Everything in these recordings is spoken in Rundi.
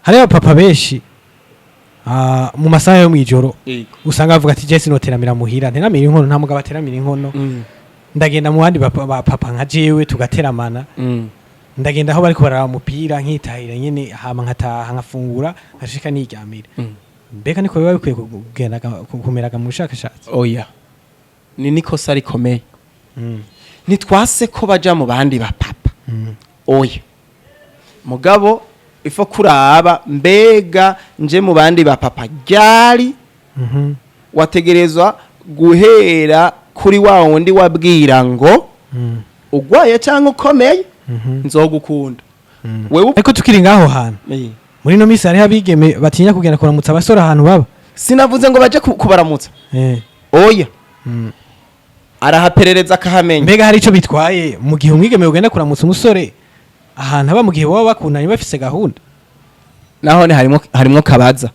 hari abapapa benshi mu masaha yo mwijoro Yego. usanga bavuga ati Jesse noteramira muhira nteramira inkono nta mugabo ateramira inkono ndagenda mu bandi papa nka jewe tugateramana ndagenda aho bari kubarara umupira nkitahira nyene hama nkataha nkafungura nkashika niryamira mbega niko biba bikwiye kugenda kumeraga mu bushakashatsi oya ni nikosa rikomeye nitwase ko baja mu bandi ba papa oya mugabo ifo kuraba mbega nje mu bandi ba papa ryari wategerezwa guhera kuri wa wundi wabwira ngo ugwaye cyangwa ukomeye nzogukunda wewe ariko tukiri ngaho hantu muri no misi hari abigeme batinya kugenda kuramutsa abasore ahantu baba sinavuze ngo baje kubaramutsa oya arahaperereza akahamenya mbega hari ico bitwaye mu gihe umwigeme ugenda kuramutsa umusore ahantu aba mu gihe baba bakundanye bafise gahunda naho ne harimo kabaza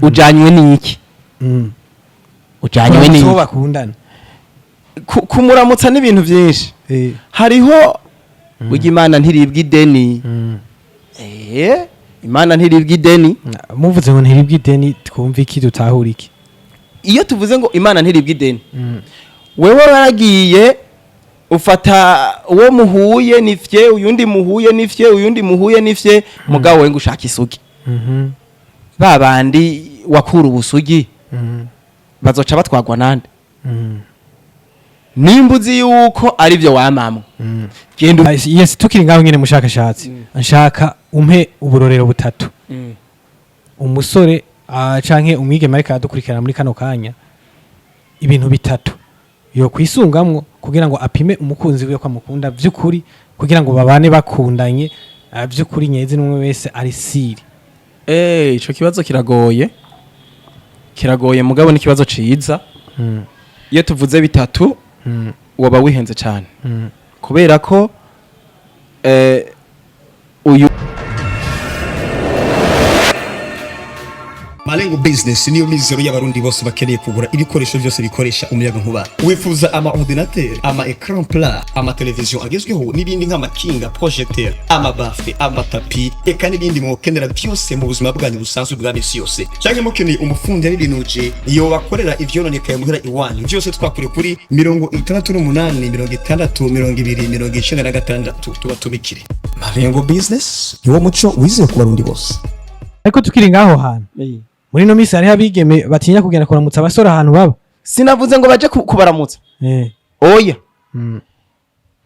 ujanywe n'iki ujanywe n'iki bakundana kumuramutsa n'ibintu byinshi hariho Imana ntiribwa ideni Imana ntiribwa ideni muvuze ngo ntiribwa ideni twumva iki dutahura iki iyo tuvuze ngo Imana ntiribwa ideni wewe waragiye ufata uwo muhuye nifye uyundi muhuye nifye uyundi muhuye nifye mugabo we ngushaka isugi babandi wakura ubusugi bazoca batwagwa nande nimbuzi yuko ari byo wamamwe genda yes tukiri ngaho nyene mushakashatsi nshaka umpe uburorero butatu umusore canke umwigeme ariko adukurikirana muri kano kanya ibintu bitatu yo kwisungamwo kugira ngo apime umukunzi wiwe ko amukunda vy'ukuri kugira ngo babane bakundanye vy'ukuri nyezi n'umwe wese ari siri ico kibazo kiragoye mugabo n'ikibazo ciza iyo tuvuze bitatu waba wihenze cyane kubera ko uyu Malengo Business niyo mizero y'abarundi bose bakeneye kugura ibikoresho byose bikoresha umuyaga nkuba. Wifuza ama ordinateur, ama écran plat, ama television agezweho n'ibindi nk'amakinga, projecteur, ama bafle, ama tapi, eka n'ibindi mukenera byose mu buzima bwanyu busanzwe bwa misi yose. Cyangwa mukeneye umufundi yabirinuje iyo bakorera ivyononekaye muhira iwanyu. Byose twakure kuri 68 tubatumikire. Malengo Business niwo muco wize ku barundi bose. ariko tukiri ngaho hantu muri no misi hari abigeme batinya kugenda kuramutsa abasore ahantu baba sinavuze ngo baje kubaramutsa oya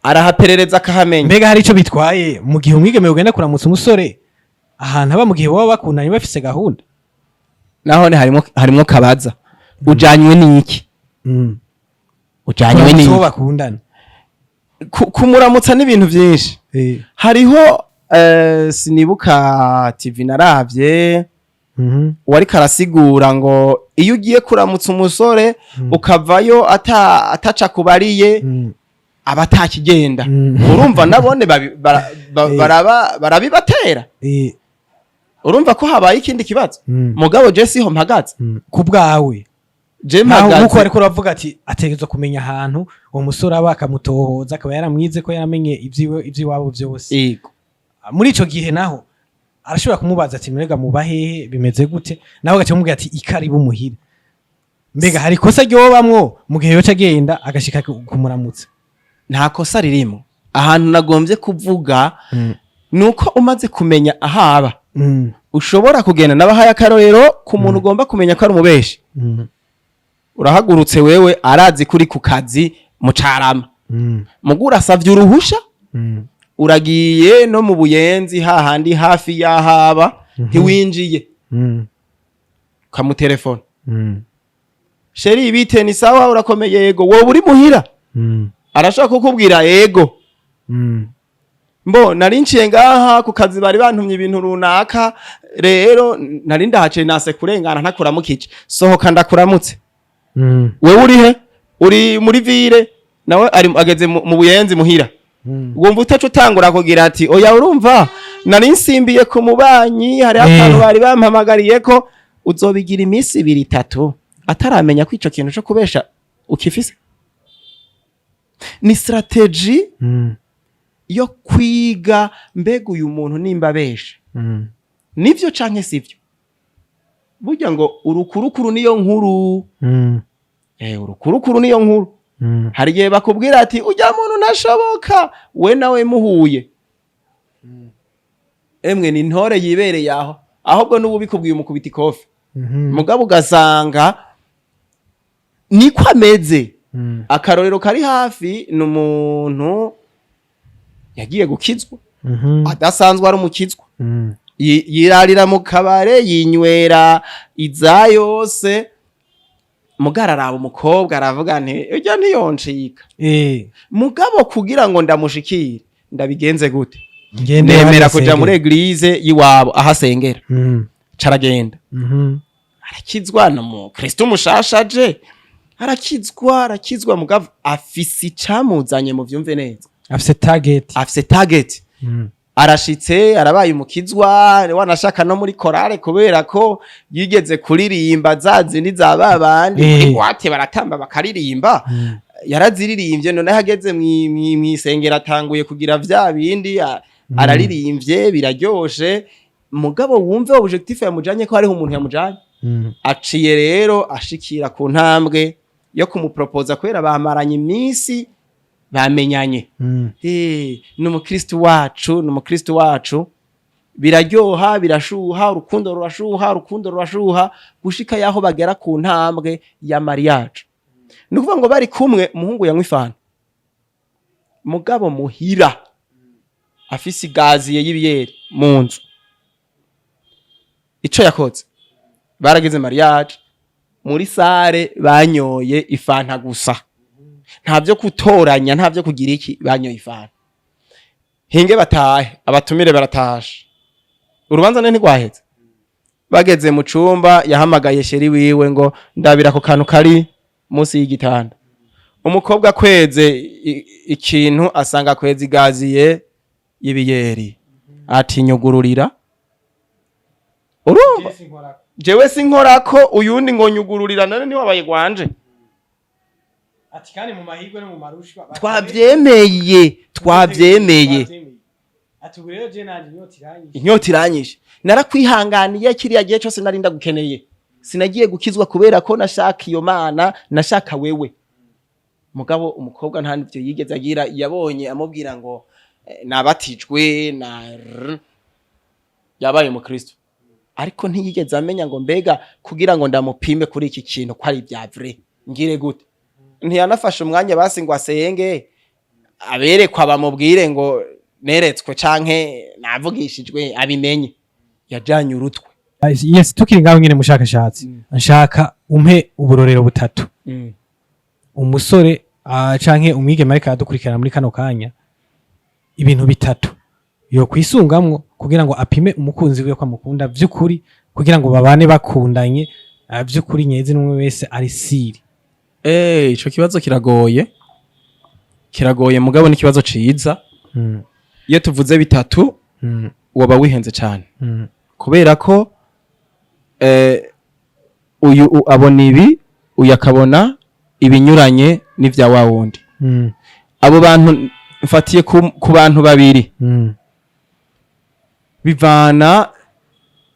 arahaperereza akahamenya mbega hari ico bitwaye mu gihe umwigeme ugenda kuramutsa umusore ahantu aba mu gihe baba bakundanye bafise gahunda naho ne harimo kabaza ujanywe n'iki ujanywe n'iki bakundana kumuramutsa n'ibintu byinshi hariho sinibuka TV naravye wari karasigura ngo iyo ugiye kuramutsa umusore ukavayo ataca kubariye abatakigenda urumva nabone barabibatera urumva ko habaye ikindi kibazo mugabo Jesse ho mpagaze kubwawe je mpagaze nuko ariko uravuga ati ategerezwa kumenya ahantu uwo musore aba akamutohoza akaba yaramwize ko yaramenye ivy'iwabo byose yego muri ico gihe naho arashobora kumubaza ati mbega mubahehe bimeze gute nawe gace mubwira ati ikaribu muhira mbega hari kosa ryobamwo mu gihe yoca agenda agashika kumuramutsa nta kosa ririmo ahantu nagombye kuvuga nuko umaze kumenya ahaba ushobora kugenda nabahaye akarorero ku muntu ugomba kumenya ko ari umubeshi urahagurutse wewe arazi kuri ku kazi mucarama mugura savye uruhusha uragiye no mu buyenzi hahandi hafi yahaba ntiwinjiye kamutelefone sheri bite ni sawa urakomeye yego wowe uri muhira arashaka kukubwira yego mbo narinciye ngaha ku kazi bari bantumye ibintu runaka rero nari ndahaciye nase kurengana ntakuramukije sohoka ndakuramutse wewe uri he uri muri vire nawe ageze mu buyenzi muhira wumva utacu utangura kugira ati oya urumva nari nsimbiye ku mubanyi hari akantu bari bampamagariye ko uzobigira iminsi 2-3 ataramenya ko ico kintu cyo kubesha ukifise ni strategy yo kwiga mbega uyu muntu nimba besha nivyo canke sivyo burya ngo urukurukuru niyo nkuru urukurukuru niyo nkuru hari igihe bakubwira ati ujya muntu nashoboka we nawe muhuye emwe ni ntore yibereye aho ahubwo n'ubu bikubwiye umukubita ikofi mugabo ugasanga niko ameze akarorero kari hafi ni umuntu yagiye gukizwa adasanzwe ari umukizwa yirarira mu kabare yinywera iza yose mugararaba umukobwa aravuga nti ujya ntiyonshika mugabo kugira ngo ndamushikire ndabigenze gute ndemera kuja muri eglise yiwabo ahasengera caragenda arakizwa no mu Kristo mushashaje arakizwa mugabo afise icamuzanye mu vyumve neza afise target arashitse arabaye umukizwa wanashaka no muri korale kubera ko yigeze kuririmba zazindi za babandi wate baratamba bakaririmba yaraziririmbye none hageze mwisengera atanguye kugira vya bindi araririmbye biraryoshe mugabo wumve objectif yamujanye ko hariho umuntu yamujanye aciye rero ashikira ku ntambwe yo kumupropoza kubera bamaranye iminsi bamenyanye ni umukristo wacu biraryoha birashuha urukundo rurashuha gushika yaho bagera ku ntambwe ya mariage ni ukuvuga ngo bari kumwe umuhungu yanywa ifanta mugabo muhira afise igaziye y'ibiyeri mu nzu ico yakoze barageze mariage muri sare banyoye ifanta gusa nta byo kutoranya nta byo kugira iki banyoye ifanta hinge batahe abatumire baratashe urubanza nene rwaheze bageze mu cumba yahamagaye sheri wiwe ngo ndabira ko kantu kari munsi y'igitanda umukobwa kweze ikintu asanga kweze igaziye y'ibiyeri ati nyugururira urumva jewe sinkorako uyundi ngo nyugururira none ni wabaye gwanje ati kandi mu mahirwe no mu marushwa twavyemeye ati rero je nanje inyota iranyishe narakwihanganiye kiriya gihe cyose narinda gukeneye sinagiye gukizwa kubera ko nashaka iyo mana nashaka wewe mugabo umukobwa nta nivyo yigeze agira yabonye amubwira ngo nabatijwe yabaye mu Kristo ariko ntiyigeze amenya ngo mbega kugira ngo ndamupime kuri iki kintu ko ari bya vrai ngire gute ntiyanafashe umwanya basi ngo asenge aberekwa bamubwire ngo neretswe canke navugishijwe abimenye yajanye urutwe yes tukiri ngaho nyene mushakashatsi nshaka umpe uburorero butatu umusore canke umwigeme ariko adukurikirana muri kano kanya ibintu bitatu yo kwisungamwo kugira ngo apime umukunzi wiwe ko amukunda vy'ukuri kugira ngo babane bakundanye vy'ukuri nyezi n'umwe wese ari siri ico kibazo kiragoye mugabo ni kibazo ciza iyo tuvuze bitatu woba wihenze cyane kubera ko uyu abona ibi uyu akabona ibinyuranye n'ivya wa wundi abo bantu mfatiye ku bantu babiri bivana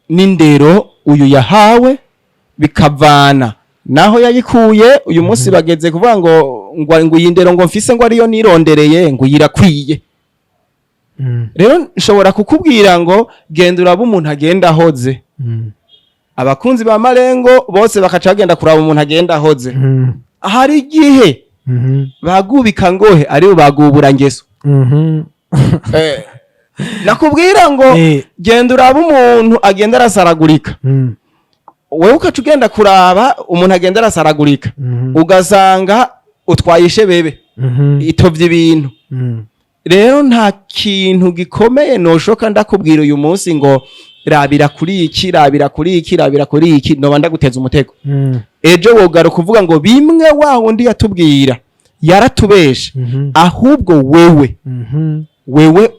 n'indero uyu yahawe bikavana naho yayikuye uyu munsi bageze kuvuga ngo yindero ngo mfise ngo ariyo nirondereye ngo yirakwiye rero nshobora kukubwira ngo genda uraba umuntu agenda ahoze abakunzi ba Marengo bose bakaca bagenda kuraba umuntu agenda ahoze hari igihe bagubika ngohe aribo bagubura ngeso nakubwira ngo genda uraba umuntu agenda arasaragurika wewe ukaca ugenda kuraba umuntu agenda arasaragurika ugasanga utwayishe bebe itovye ibintu rero nta kintu gikomeye noshoka ndakubwira uyu munsi ngo rabira kuri iki noba ndaguteza umutego ejo wogaruka kuvuga ngo bimwe wa wundi yatubwira yaratubeshe ahubwo wewe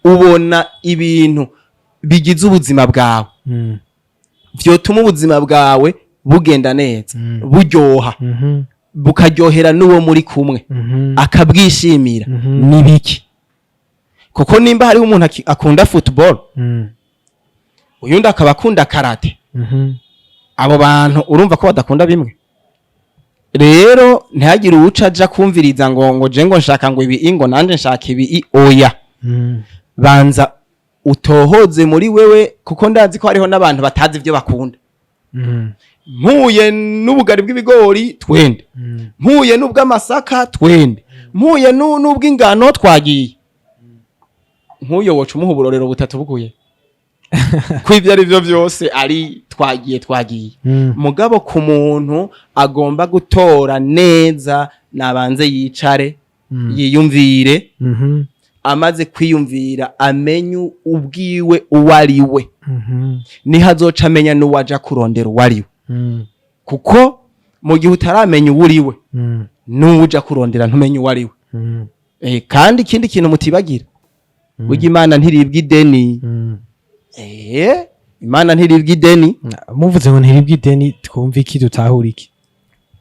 ubona ibintu bigize ubuzima bwawe vyotuma ubuzima bwawe bugenda neza buryoha bukaryohera n'uwo muri kumwe akabwishimira nibiki kuko nimba hari umuntu akunda football uyundi akaba akunda karate. Abo bantu urumva ko badakunda bimwe. Rero ntihagire uwuca aja kumviriza ngo je ngo nshaka ngo ibi ingo nanje nshaka ibi oya. Banza utohoze muri wewe kuko ndazi ko hariho n'abantu batazi ivyo bakunda. Mpuye n'ubugari bw'ibigori twende. Mpuye n'ubw'amasaka twende. Mpuye n'ubw'ingano twagiye. Nkuyo woca umuha uburorero butatu buguye. Kwivyo ari byo byose ari twagiye. Mugabo ku muntu agomba gutora neza nabanze yicare yiyumvire. Amaze kwiyumvira amenyu ubwiwe uwariwe. Niho azoca amenya n'uwaja kurondera uwariwe. Kuko mu gihe utaramenya uwuriwe n'uwuja kurondera ntumenye uwariwe. Kandi ikindi kintu mutibagira burya Imana ntiribwa ideni. Imana ntiribwa ideni. Muvuze ngo ntiribwa ideni twumva iki dutahura iki?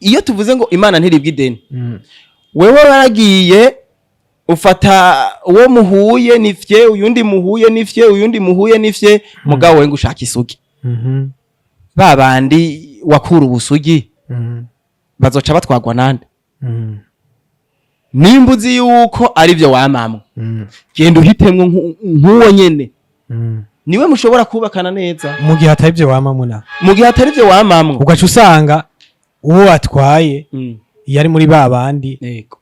Iyo tuvuze ngo Imana ntiribwa ideni, wewe waragiye ufata uwo muhuye nifye, uyundi muhuye nifye, uyundi muhuye nifye, mugabo we ngushaka isugi. Babandi wakura ubusugi bazoca batwagwa nande? Nimbuzi yuko ari byo wamamwe. Genda uhitemwe nk'uwo nyene. Niwe mushobora kubakana neza. Mu gihe atari byo wamamuna. Mu gihe atari byo wamamwe. Ugaca usanga uwo atwaye yari muri babandi. Yego.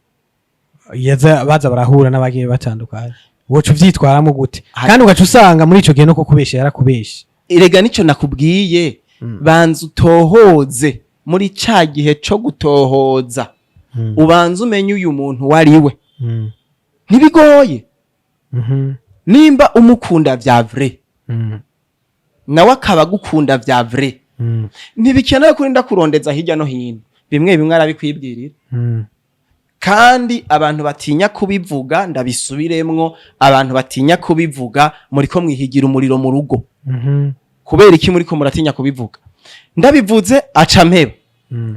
Baza barahura n'abagiye batandukanye. Wocu vyitwaramo gute? Kandi ugaca usanga muri ico gihe no kukubesha yarakubesha. Erega nico nakubwiye. Banza utohoze muri ca gihe co gutohoza. Ubanza umenye uyu muntu wariwe. Ntibigoye. Nimba umukunda vya vrai. Nawe akaba gukunda vya vrai. Ntibikenewe kurinda kurondeza hirya no hino. Bimwe arabikwibwirira. Kandi abantu batinya kubivuga ndabisubiremwo, abantu batinya kubivuga muri ko mwihigira umuriro mu rugo. Kubera iki muri ko muratinya kubivuga? Ndabivuze aca mpeba.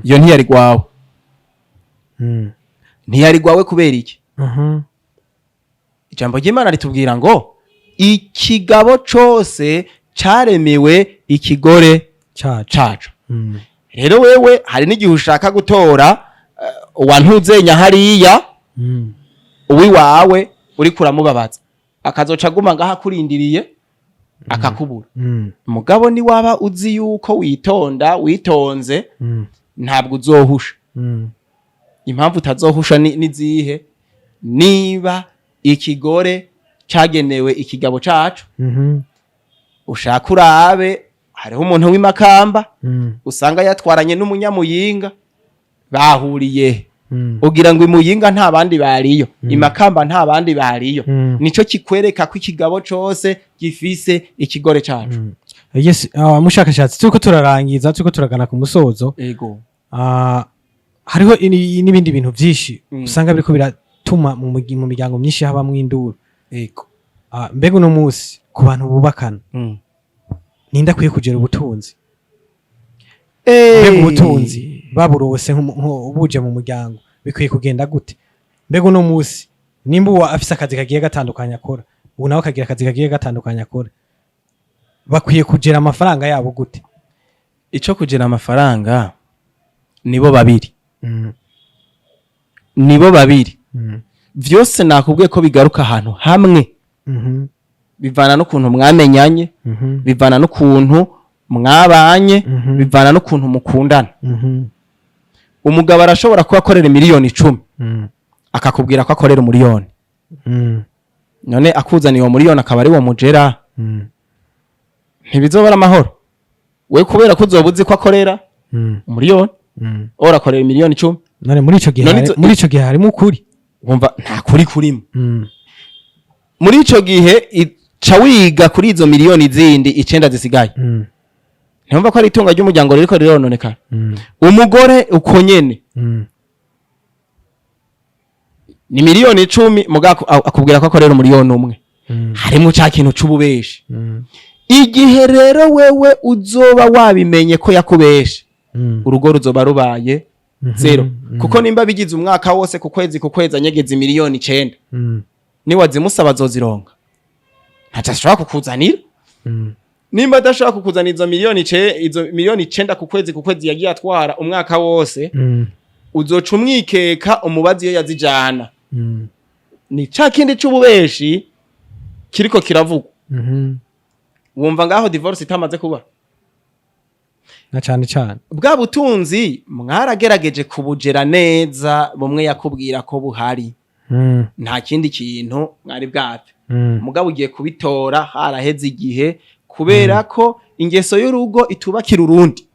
Iyo ntiyari gwawe. Ntiyari gwawe kubera iki? Ijambo ry'Imana ritubwira ngo ikigabo cose caremewe ikigore cacu. Rero wewe hari n'igihe ushaka gutora wantuzenya hariya uwi wawe uri kuramubabaza akazoca guma ngaha kurindiriye akakubura. Mugabo ni waba uzi yuko witonze ntabwo uzohusha. Impamvu utazohusha nizihe? Niba ikigore cagenewe ikigabo cacu, ushaka urabe hariho umuntu w'imakamba usanga yatwaranye n'umunyamuyinga bahuriye. Ugira ngo imuyinga nta bandi bariyo, imakamba nta bandi bariyo. Nico kikwereka ko ikigabo cose gifise ikigore cacu. Yes, mushakashatsi turiko turarangiza, turiko turagana ku musozo. Ego. Hariho n'ibindi bintu vyinshi usanga biriko biratuma mu miryango myinshi habamwe induru. Ego. Mbega uno musi ku bantu bubakana ninda kwiye kugera ubutunzi. Mbega ubutunzi baburose nk'ubuje mu muryango bikwiye kugenda gute? Mbega uno musi nimba uwa afise akazi kagiye gatandukanye akora, ubu nawe akagira akazi kagiye gatandukanye akora, bakwiye kugera amafaranga yabo gute? Ico kugera amafaranga nibo babiri. Nibo babiri. Vyose nakubwiye ko bigaruka ahantu hamwe. Bivana n'ukuntu mwamenyanye, bivana n'ukuntu mwabanye, bivana n'ukuntu mukundana. Umugabo arashobora kuba akorera miliyoni 10 akakubwira ko akorera miliyoni. None akuzaniye uwo miliyoni akaba ari wo mujera. Ntibizobara amahoro. We kubera ko uzobuzi ko akorera miliyoni, ora akorera miliyoni 10. None muri ico gihe harimo ukuri. Wumva nta kuri kurimo. Muri ico gihe ca wiga kuri izo miliyoni zindi 9 zisigaye. Ntumva ko ari itunga ry'umuryango riko rirononekana. Umugore uko nyene ni miliyoni 10 mugako akubwira ko akorera miliyoni 1. Harimo ca kintu c'ububeshi. Igihe rero wewe uzoba wabimenye ko yakubeshe, urugo ruzoba rubaye zero. Kuko nimba bigize umwaka wose ku kwezi anyegeza miliyoni 9, ni wazimusaba zozironga ntacashobora kukuzanira. nimba adashaka kukuzana izo miliyoni 9 ku kwezi yagiye atwara umwaka wose uzoca umwikeka umubazi iyo yazijana ni ca kindi c'ububeshi kiriko kiravugwa wumva ngaho divorce itamaze kuba na cyane bwa butunzi mwaragerageje kubujera neza bumwe yakubwira ko buhari nta kindi kintu mwari bwapfe mugabo ugiye kubitora haraheze igihe kubera ko ingeso y'urugo itubakira urundi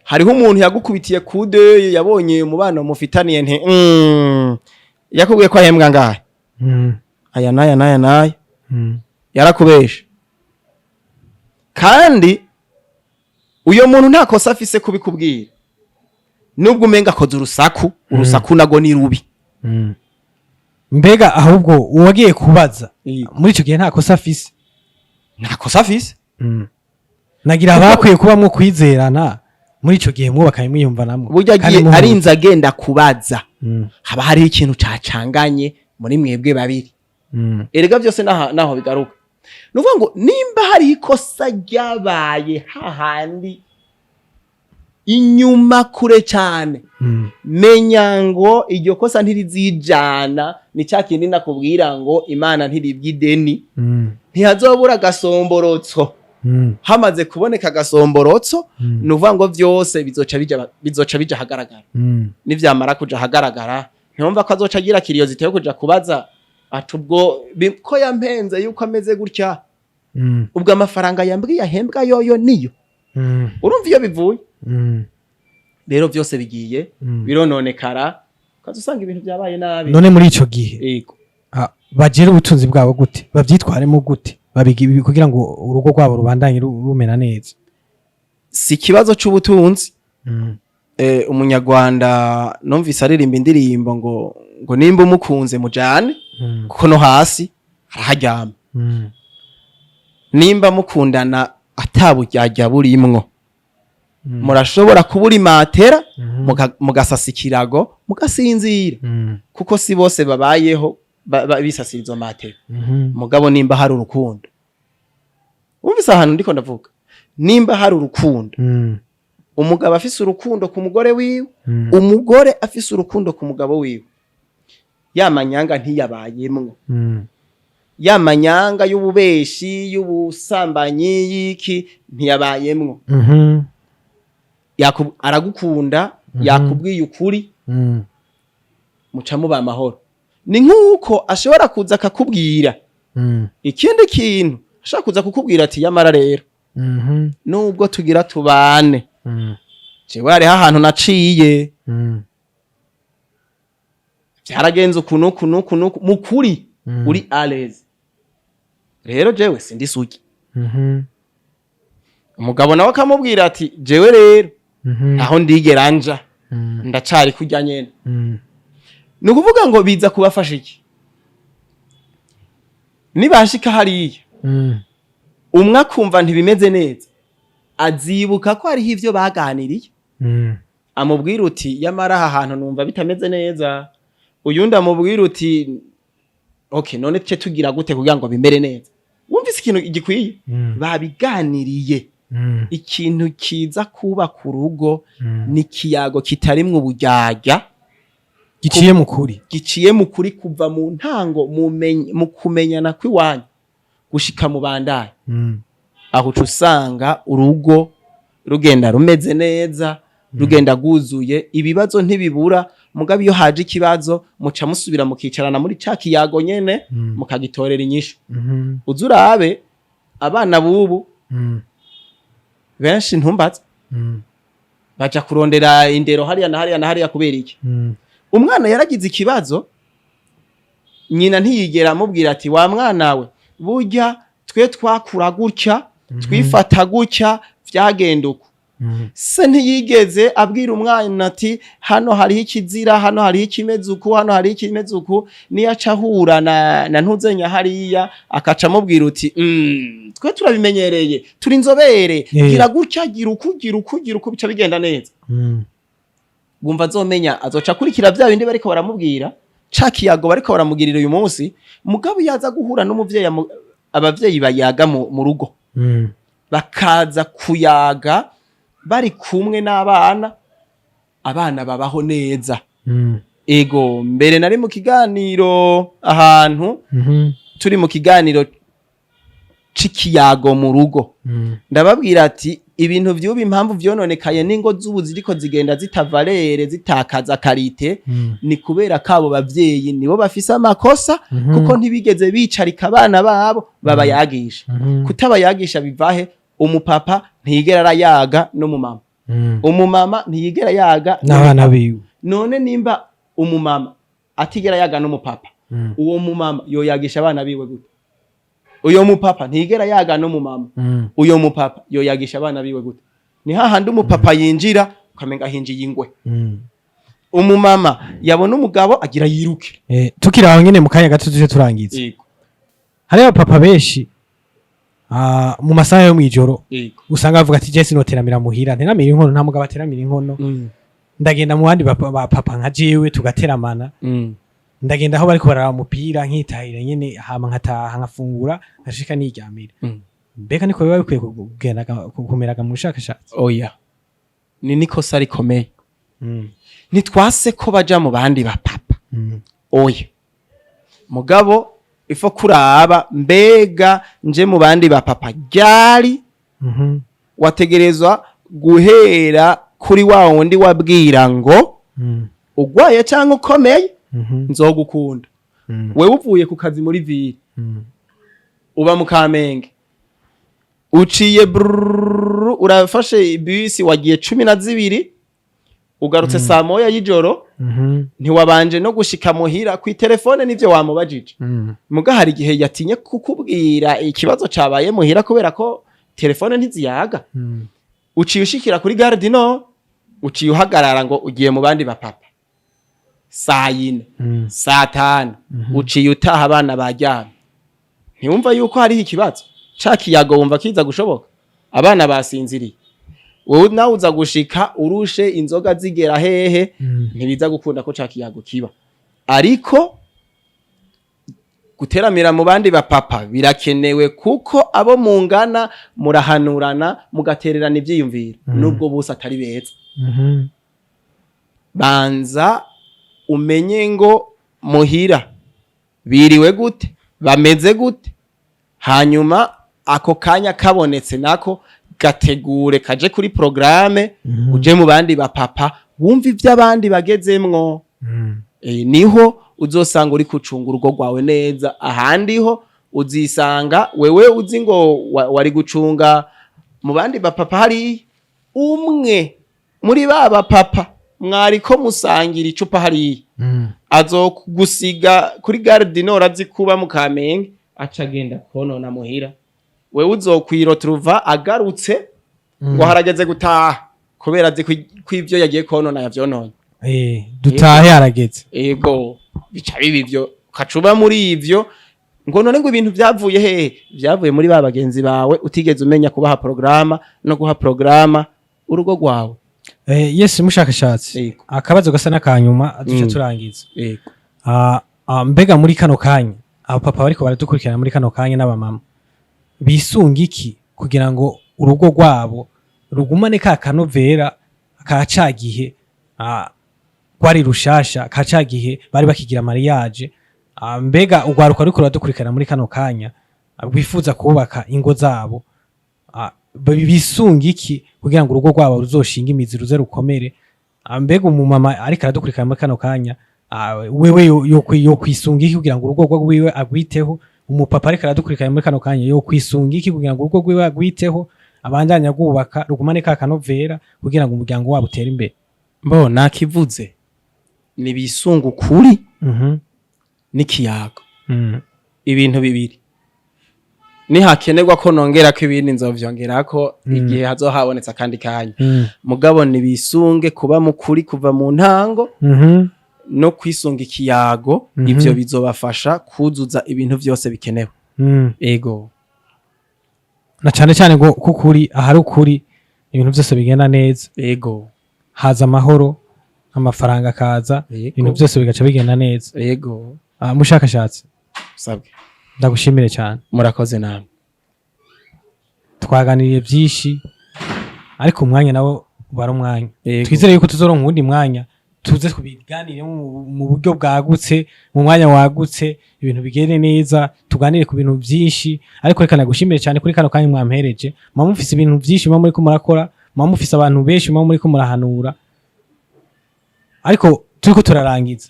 hariho umuntu yagukubitiye kude yabonye umubano mufitaniye nte yakubwiye ko ahembwa ngahe aya naya yarakubesha kandi uyo muntu nta kosa afise kubikubwira nubwo umenga akoze urusaku nago ni rubi mbega ahubwo uwagiye kubaza muri icyo gihe nta kosa afise nagira abakwiye kubamwo kwizerana muri icyo gihe mwubakaye mwiyumvanamwo burya agiye arinze agenda kubaza haba hariho ikintu cacanganye muri mwebwe babiri erega byose naho bigaruka nuvuga ngo nimba hari ikosa ryabaye hahandi inyuma kure cyane menya ngo iryo kosa ntirizijana ni cya kindi nakubwira ngo Imana ntiribwa ideni ntihazobura agasomborotso hamaze kuboneka agasomborotso nuvuga ngo byose bizoca bija hagaragara nivyamara kuja hagaragara ntumva ko azoca agira kiriyo ziteye kuja kubaza atubwo ko yampenze yuko ameze gutya ubwo amafaranga yambwiye ahembwa yoyo niyo urumva iyo bivuye rero byose bigiye birononekara ukazusanga ibintu byabaye nabi none muri ico gihe yego bagire ubutunzi bwabo gute bavyitwaremo gute babigiye kugira ngo urugo rwabo rubandanye rumena neza si kibazo c'ubutunzi umunyarwanda numvise aririmba indirimbo ngo nimba umukunze mujane kuko no hasi araharyama nimba mukundana ataburyarya burimwo murashobora kubura matera mugasasa ikirago mugasinzira kuko si bose babayeho bisasira izo matera mugabo nimba hari urukundo wumvise ahantu ndiko ndavuga nimba hari urukundo umugabo afise urukundo ku mugore wiwe umugore afise urukundo ku mugabo wiwe yamanyanga ntiyabayemwo yamanyanga y'ububeshi y'ubusambanyi y'iki ntiyabayemwo aragukunda yakubwiye ukuri muca muba amahoro ni nk'uko ashobora kuza akakubwira ikindi kintu ashobora kuza kukubwira ati yamara rero nubwo tugira tubane jewe hariho ahantu naciye byaragenze ukuntu mukuri uri aleze rero jewe sindi sugi umugabo nawe akamubwira ati jewe rero aho ndigera nja ndacari kujya nyene ni ukuvuga ngo biza kubafasha iki nibashika hariya umwe akumva ntibimeze neza azibuka ko hariho ivyo baganiriye amubwira uti yamara aha hantu numva bitameze neza uyundi amubwira uti okay none tce tugira gute kugira ngo bimere neza wumvise ikintu gikwiye babiganiriye ikintu kiza kuba ku rugo ni kiyago kitarimwe uburyarya giciye mu kuri kuva mu ntango mu kumenyana kw'iwanyu gushika mu bandanye aho usanga urugo rugenda rumeze neza rugenda guzuye ibibazo ntibibura mugabe iyo haje ikibazo muca musubira mukicarana muri ca kiyago nyene mukagitorera inyishu uzurabe abana bubu benshi ntumbaza baja kurondera indero hariya na hariya kubera iki umwana yaragize ikibazo nyina ntiyigera amubwira ati wa mwana we burya twe twakura gutya twifata gutya vyagenda uko se ntiyigeze abwira umwana ati hano hariho ikizira hano hariho ikimeze uku hano hariho ikimeze uku niyo acahura na ntuzenya hariya akaca amubwira uti twe turabimenyereye turi inzobere gira gutya gira uku bica bigenda neza bumva azomenya azoca kurikira bya bindi bariko baramubwira ca kiyago bariko baramugirira uyu munsi mugabo yaza guhura n'umuvyeyi abavyeyi bayaga mu rugo bakaza kuyaga bari kumwe n'abana, abana babaho neza. Ego mbere nari mu kiganiro ahantu turi mu kiganiro c'ikiyago mu rugo, ndababwira ati ibintu vyuba impamvu vyononekaye n'ingo z'ubu ziriko zigenda zitavalere zitakaza karite, ni kubera kabo bavyeyi nibo bafise amakosa, kuko ntibigeze bicarika abana babo babayagisha. Kutabayagisha bivahe? Umupapa ntiyigera arayaga n'umumama, umumama ntiyigera yaga n'abana biwe. None nimba umumama atigera yaga n'umupapa, uwo mumama yoyagisha abana biwe gute? Uyo mupapa ntiyigera yaga n'umumama, uyo mupapa yoyagisha abana biwe gute? Ni hahandi umupapa yinjira ukamenga hinjiye ingwe, umumama yabona umugabo agira yiruke. Tukira aho nyene mu kanya gato tuje turangiza. Hari abapapa benshi mu masaha yo mwijoro usanga bavuga ati Jesse noteramira muhira, nteramira inkono, nta mugabo ateramira inkono. Ndagenda mu bandi ba papa nka jewe tugateramana, ndagenda aho bariko barara umupira nkitahira nyene, hama nkataha nkafungura nkashika niryamira. Mbega niko biba bikwiye kugenda kumeraga mu bushakashatsi? Oya, ni nikosa rikomeye. Nitwase ko baja mu bandi ba papa. Oya, mugabo ifo kuraba mbega nje mu bandi ba papa ryari wategerezwa guhera kuri wa wundi wabwira ngo ugwaye cyangwa ukomeye nzogukunda. Wewe uvuye ku kazi muri ville, uba mu Kamenge, uciye urafashe bisi wagiye 12 ugarutse saa moya y'ijoro, ntiwabanje no gushika muhira ku telefone nivyo wamubajije. Muga hari igihe yatinye kukubwira ikibazo cabaye muhira kubera ko telefone ntiziyaga. Uciye ushikira kuri Gare du Nord, uciye uhagarara ngo ugiye mu bandi ba papa saa 4 saa 5, uciye utaha abana baryamye. Ntiwumva yuko hari ikibazo cakiyago, wumva kiza gushoboka? Abana basinziriye, wowe nawe uza gushika urushe inzoga zigera hehe, ntibiza gukunda ko cakiyago kiba. Ariko guteramira mu bandi ba papa birakenewe, kuko abo mungana murahanurana mugatererana ivyiyumviro, nubwo bose atari beza. Banza umenye ngo muhira biriwe gute, bameze gute, hanyuma ako kanya kabonetse nako gategure kaje kuri programme, uje mu bandi ba papa wumva ivy'abandi bagezemwo. Niho uzosanga uri kucunga urugo rwawe neza. Ahandi ho uzisanga wewe uzi ngo wari gucunga mu bandi ba papa, hari umwe muri baba papa mwariko musangira icupa hari azokugusiga kuri Gare du Nord, azi kuba mu Kamenge, aca agenda konona muhira. Wewe uzokwirotruva agarutse ngo harageze gutaha, kubera azi kw'ivyo yagiye konona yavyononye. Dutahe harageze. Ego bica bibivyo kacuba muri ivyo ngo none ngo ibintu byavuye hehe? Byavuye muri ba bagenzi bawe utigeze umenya kubaha programa no guha programa urugo rwawe. Yes, mushakashatsi, akabazo gasa n'akanyuma duce turangiza. Mbega muri kano kanya abo papa bariko baradukurikirana muri kano kanya n'abamama bisunga iki kugira ngo urugo rwabo rugumane ka kanovera ka cagihe kwari rushasha, ka cagihe bari bakigira mariage? Mbega ugwaruka riko radukurikirana muri kano kanya bifuza kubaka ingo zabo, bisunga iki kugira ngo urugo rwabo ruzoshinga imizi ruze rukomere? Mbega umumama ariko aradukurikirana muri kano kanya, wewe yo kwisunga iki kugira ngo urugo rwiwe agwiteho? Umupapa ariko aradukurikirana muri kano kanya yo kwisunga iki kugira ngo urugo rwiwe agwiteho, abandanya gubaka rugumane ka kanovera kugira ngo umuryango wabo utere imbere? Mbona kivuze ni bisunga ukuri n'ikiyago, ibintu bibiri. Nihakenerwa ko nongera ko ibindi nzovyongera ko igihe hazohabonetse kandi kanya. Mugabo ni bisunge kuba mukuri kuva mu ntango, no kwisunga ikiyago. Ivyo bizobafasha kuzuza ibintu vyose bikenewe. Ego na cyane cyane ngo kukuri ahari ukuri ibintu byose bigenda neza. Ego haza amahoro, amafaranga kaza, ibintu byose bigaca bigenda neza. Ego mushakashatsi sabwe, ndagushimire cyane. Murakoze namwe. twaganiriye byinshi ariko umwanya nawo bari umwanya Yego. twizere yuko tuzoronka uwundi mwanya tuze kubiganire mu buryo bwagutse mu mwanya wagutse ibintu bigende neza tuganire ku bintu byinshi ariko reka nagushimire cyane kuri kano kanya mwampereje mama mufise ibintu byinshi mama muri ko murakora mama mufise abantu benshi mama muri ko murahanura ariko turiko turarangiza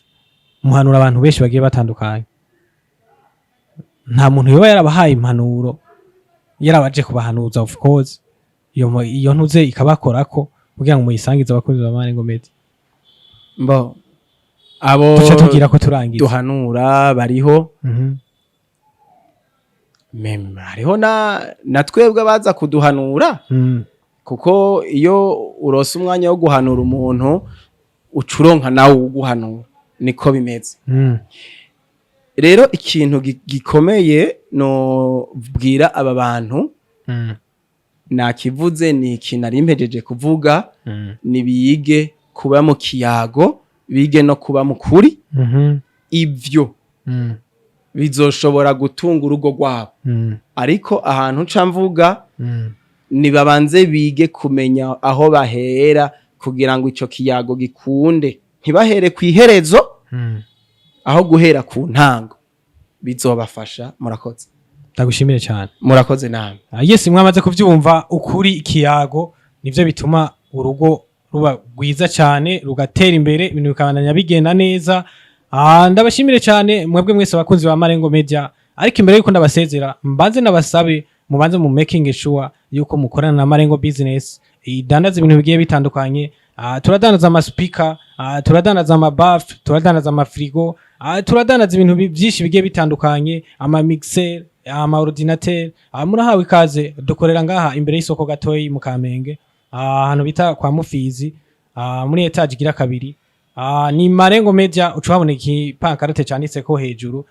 muhanura abantu benshi bagiye batandukanye nta muntu yoba yarabahaye impanuro yarabaje kubahanuza of course iyo ntuze ikabakorako kugira ngo muyisangize abakunzi ba Marengo Media mbo abo tuca tugira ko turangiza duhanura bariho meme hariho na twebwe baza kuduhanura kuko iyo urose umwanya wo guhanura umuntu ucuronka nawe uguhanura niko bimeze rero ikintu gikomeye no bwira aba bantu nakivuze ni ikintu ari impejeje kuvuga ni bige kuba mu kiyago bige no kuba mukuri ivyo bizoshobora gutunga urugo rwabo ariko ahantu nca mvuga ni babanze bige kumenya aho bahera kugira ngo ico kiyago gikunde ntibahere ku iherezo aho guhera ku ntango bizobafasha murakoze ndagushimire cyane murakoze namwe yes mwamaze kuvyumva ukuri ikiyago nivyo bituma urugo ruba rwiza cyane rugatera imbere ibintu bikabandanya bigenda neza ndabashimire cyane mwebwe mwese abakunzi ba Marengo Media ariko imbere yuko ndabasezera mbanze nabasabe mubanze mu making sure yuko mukorana na Marengo Business idandaza ibintu bigiye bitandukanye turadandaza ama speaker turadandaza ama buff turadandaza ama frigo turadandaza ibintu byinshi bigiye bitandukanye ama mixer ama ordinateur murahawe ikaze dukorera ngaha imbere y'isoko gatoyi mu Kamenge ahantu bita kwa Mufizi muri etage gira kabiri ni Marengo Media ucuhabona iki pankarate cyanditse ko hejuru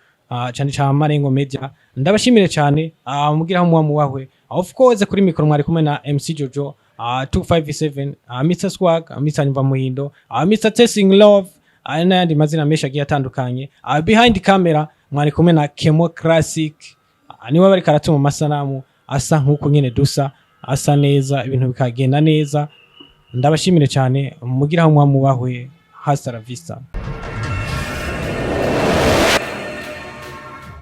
cyane cyane Marengo Media ndabashimire cyane mugira aho muwa wahwe of course kuri mikro mwari kumwe na MC Jojo 257 Mr Swag Mr Nyumva Muhindo Mr Testing Love n'ayandi mazina menshi agiye atandukanye behind camera mwari kumwe na Kemo Classic niwe bari karatuma amasanamu asa nkuko nyene dusa asa neza ibintu bikagenda neza ndabashimire cyane mugira aho muwa wahwe hasta la vista.